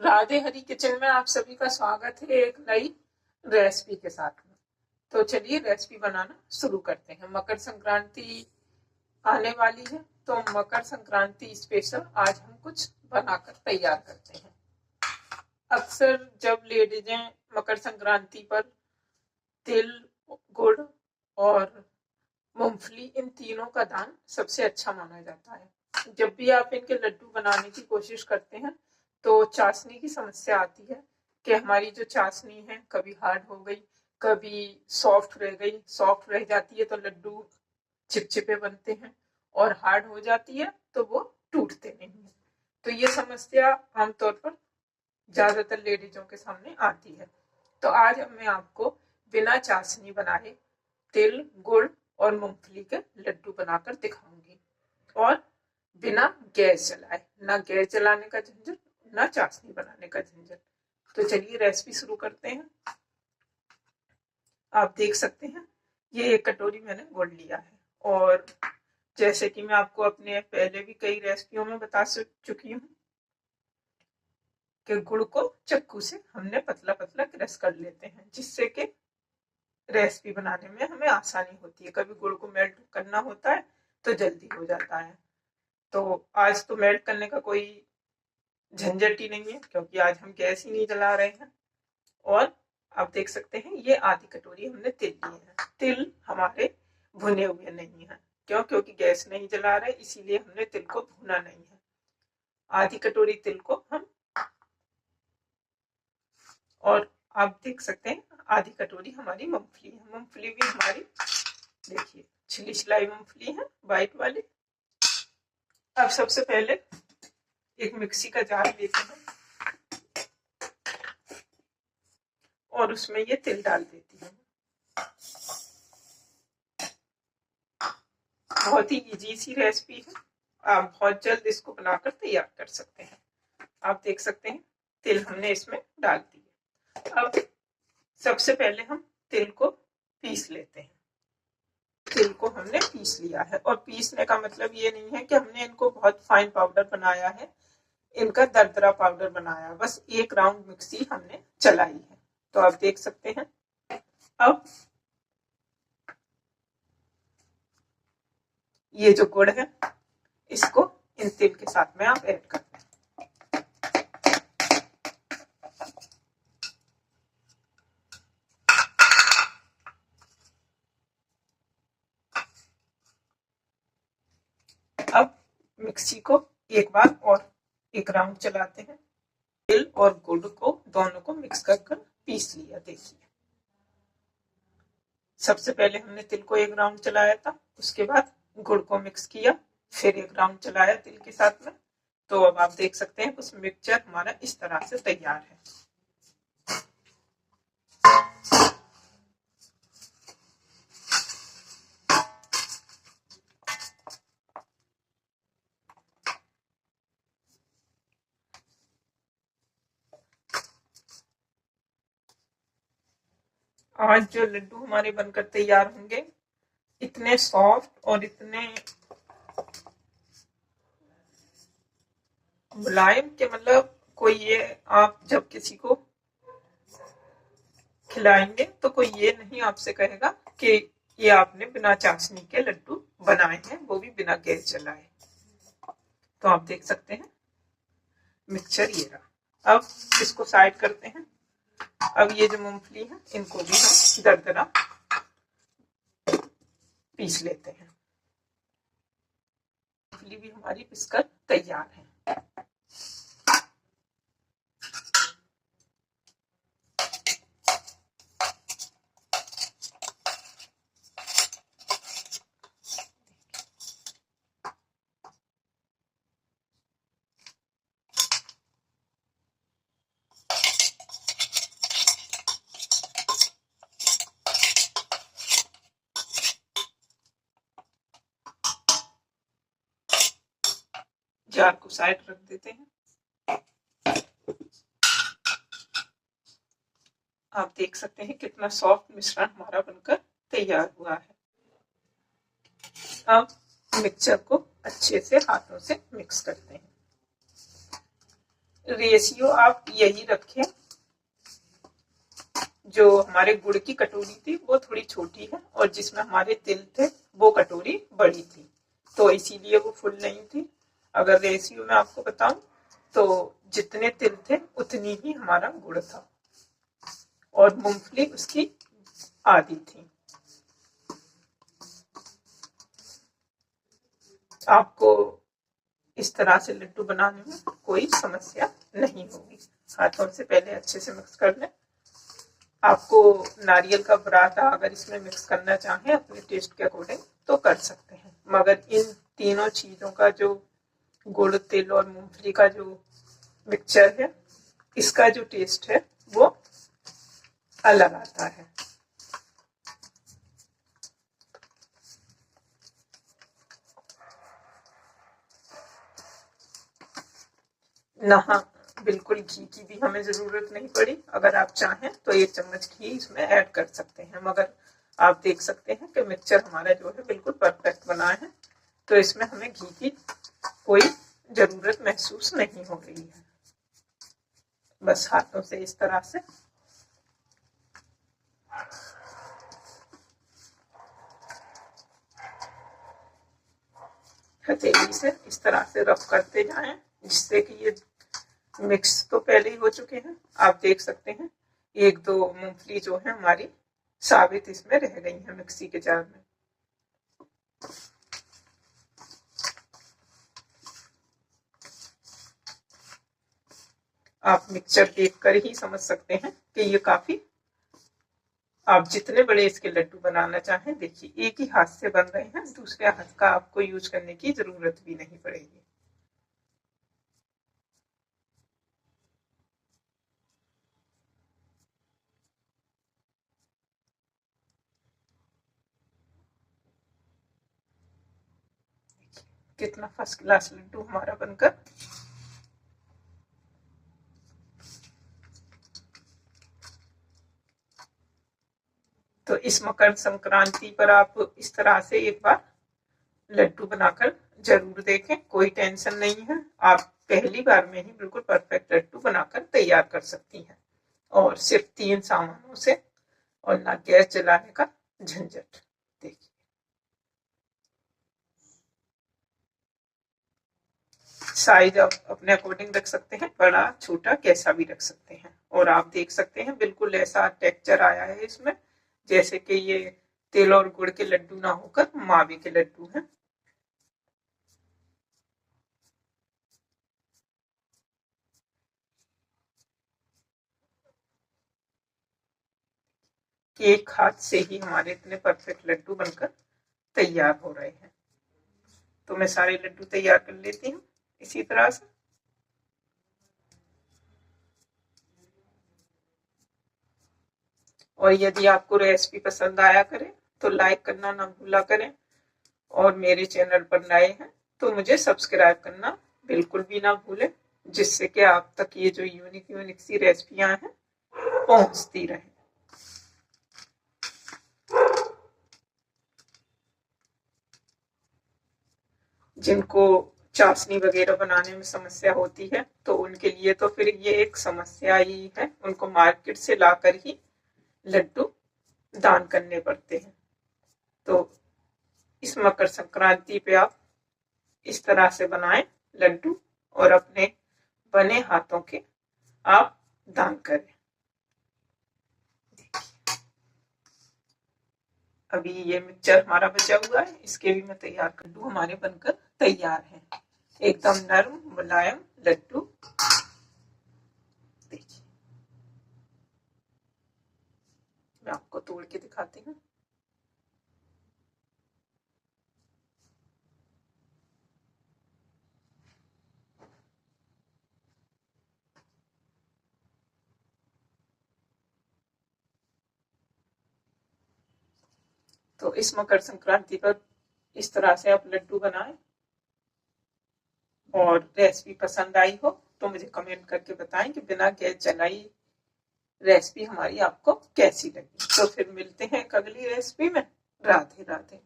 राधे हरी kitchen में आप सभी का स्वागत है एक नई रेसिपी के साथ में। तो चलिए रेसिपी बनाना शुरू करते हैं। मकर संक्रांति आने वाली है, तो मकर संक्रांति स्पेशल आज हम कुछ बनाकर तैयार करते हैं। अक्सर जब लेडीजें मकर संक्रांति पर तिल, गुड़ और मूंगफली, इन तीनों का दान सबसे अच्छा माना जाता है। जब भी आप इनके लड्डू बनाने की कोशिश करते हैं तो चाशनी की समस्या आती है कि हमारी जो चाशनी है कभी हार्ड हो गई, कभी सॉफ्ट रह गई। सॉफ्ट रह जाती है तो लड्डू चिपचिपे बनते हैं, और हार्ड हो जाती है तो वो टूटते नहीं है। तो ये समस्या आमतौर पर ज्यादातर लेडीजों के सामने आती है। तो आज मैं आपको बिना चाशनी बनाए तिल, गुड़ और मूंगफली के लड्डू बनाकर दिखाऊंगी, और बिना गैस जलाए। ना गैस जलाने का झंझट, ना चाशनी बनाने का झंझट। तो चलिए रेसिपी शुरू करते हैं। आप देख सकते हैं ये एक कटोरी मैंने गुड़ लिया है, और जैसे कि मैं आपको अपने पहले भी कई रेसिपियों में बता चुकी हूँ कि गुड़ को चक्कू से हमने पतला पतला क्रश कर लेते हैं, जिससे कि रेसिपी बनाने में हमें आसानी होती है। कभी गुड़ को मेल्ट करना होता है तो जल्दी हो जाता है। तो आज तो मेल्ट करने का कोई झंझट ही नहीं है, क्योंकि आज हम गैस ही नहीं जला रहे हैं। और आप देख सकते हैं ये आधी कटोरी हमने तिल लिए हैं। तिल हमारे भुने हुए नहीं है। क्यों? क्योंकि गैस नहीं जला रहे, इसीलिए हमने तिल को भुना नहीं है। आधी कटोरी तिल को हम, और आप देख सकते हैं आधी कटोरी हमारी मूंगफली है। मूंगफली भी हमारी देखिए छिली छिलाई मूंगफली है, व्हाइट वाली। अब सबसे पहले एक मिक्सी का जार लेते हैं और उसमें ये तिल डाल देती हूँ। बहुत ही इजी सी रेसिपी है, आप बहुत जल्द इसको बनाकर तैयार कर सकते हैं। आप देख सकते हैं तिल हमने इसमें डाल दिए। अब सबसे पहले हम तिल को पीस लेते हैं। तिल को हमने पीस लिया है, और पीसने का मतलब ये नहीं है कि हमने इनको बहुत फाइन पाउडर बनाया है, इनका दरदरा पाउडर बनाया। बस एक राउंड मिक्सी हमने चलाई है। तो आप देख सकते हैं अब ये जो गुड़ है इसको इन तिल के साथ में आप ऐड कर दें। अब मिक्सी को एक बार और एक राउंड चलाते हैं। तिल और गुड़ को दोनों को मिक्स कर पीस लिया। देखिए सबसे पहले हमने तिल को एक राउंड चलाया था, उसके बाद गुड़ को मिक्स किया, फिर एक राउंड चलाया तिल के साथ में। तो अब आप देख सकते हैं कुछ मिक्सचर हमारा इस तरह से तैयार है। आज जो लड्डू हमारे बनकर तैयार होंगे इतने सॉफ्ट और इतने मुलायम के मतलब कोई ये, आप जब किसी को खिलाएंगे तो कोई ये नहीं आपसे कहेगा कि ये आपने बिना चाशनी के लड्डू बनाए हैं, वो भी बिना गैस जलाए। तो आप देख सकते हैं मिक्सचर ये रहा। अब इसको साइड करते हैं। अब ये जो मूंगफली है इनको भी हम दरदरा पीस लेते हैं। मूंगफली भी हमारी पिसकर तैयार है। जार को साइड रख देते हैं। आप देख सकते हैं कितना सॉफ्ट मिश्रण हमारा बनकर तैयार हुआ है। अब मिक्सचर को अच्छे से हाथों से मिक्स करते हैं। रेशियो आप यही रखें, जो हमारे गुड़ की कटोरी थी वो थोड़ी छोटी है और जिसमें हमारे तिल थे वो कटोरी बड़ी थी, तो इसीलिए वो फुल नहीं थी। अगर रेशियो में आपको बताऊं तो जितने तिल थे उतनी ही हमारा गुड़ था और मूंगफली उसकी आधी थी। आपको इस तरह से लड्डू बनाने में कोई समस्या नहीं होगी। हाथों से पहले अच्छे से मिक्स कर लें। आपको नारियल का बुरादा अगर इसमें मिक्स करना चाहें अपने टेस्ट के अकॉर्डिंग तो कर सकते हैं, मगर इन तीनों चीजों का जो गुड़, तिल और मूंगफली का जो मिक्सचर है, इसका जो टेस्ट है वो अलग आता है। बिल्कुल घी की भी हमें जरूरत नहीं पड़ी। अगर आप चाहें तो 1 चम्मच घी इसमें ऐड कर सकते हैं, मगर आप देख सकते हैं कि मिक्सचर हमारा जो है बिल्कुल परफेक्ट बना है, तो इसमें हमें घी की कोई जरूरत महसूस नहीं हो रही है। बस हाथों से इस तरह से हथेली से इस तरह से रफ करते जाएं, जिससे कि ये मिक्स तो पहले ही हो चुके हैं। आप देख सकते हैं 1-2 मूंगफली जो है हमारी साबित इसमें रह गई है मिक्सी के जार में। आप मिक्सचर देखकर ही समझ सकते हैं कि ये काफी, आप जितने बड़े इसके लड्डू बनाना चाहें, देखिए एक ही हाथ से बन रहे हैं, दूसरे हाथ का आपको यूज करने की जरूरत भी नहीं पड़ेगी। कितना फर्स्ट क्लास लड्डू हमारा बनकर तो इस मकर संक्रांति पर आप इस तरह से एक बार लड्डू बनाकर जरूर देखें। कोई टेंशन नहीं है, आप पहली बार में ही बिल्कुल परफेक्ट लड्डू बनाकर तैयार कर सकती हैं, और सिर्फ 3 सामानों से, और ना गैस जलाने का झंझट। देखिए साइज आप अपने अकॉर्डिंग रख सकते हैं, बड़ा छोटा कैसा भी रख सकते हैं। और आप देख सकते हैं बिल्कुल ऐसा टेक्सचर आया है इसमें जैसे कि ये तिल और गुड़ के लड्डू ना होकर मावे के लड्डू हैं। एक हाथ से ही हमारे इतने परफेक्ट लड्डू बनकर तैयार हो रहे हैं। तो मैं सारे लड्डू तैयार कर लेती हूँ इसी तरह से। और यदि आपको रेसिपी पसंद आया करे तो लाइक करना ना भूला करें, और मेरे चैनल पर नए हैं तो मुझे सब्सक्राइब करना बिल्कुल भी ना भूलें, जिससे कि आप तक ये जो यूनिक यूनिक सी रेसिपियां हैं पहुंचती रहें। जिनको चाशनी वगैरह बनाने में समस्या होती है तो उनके लिए तो फिर ये एक समस्या ही है, उनको मार्केट से लाकर ही लड्डू दान करने पड़ते हैं। तो इस मकर संक्रांति पे आप इस तरह से बनाएं लड्डू और अपने बने हाथों के आप दान करें। अभी ये मिक्सचर हमारा बचा हुआ है, इसके भी मैं तैयार कर लड्डू हमारे बनकर तैयार हैं। एकदम नरम मुलायम लड्डू। देखिए मैं आपको तोड़ के दिखाती हूँ। तो इस मकर संक्रांति पर इस तरह से आप लड्डू बनाएं, और रेसिपी पसंद आई हो तो मुझे कमेंट करके बताएं कि बिना गैस जलाई रेसिपी हमारी आपको कैसी लगी। तो फिर मिलते हैं एक अगली रेसिपी में। राधे राधे।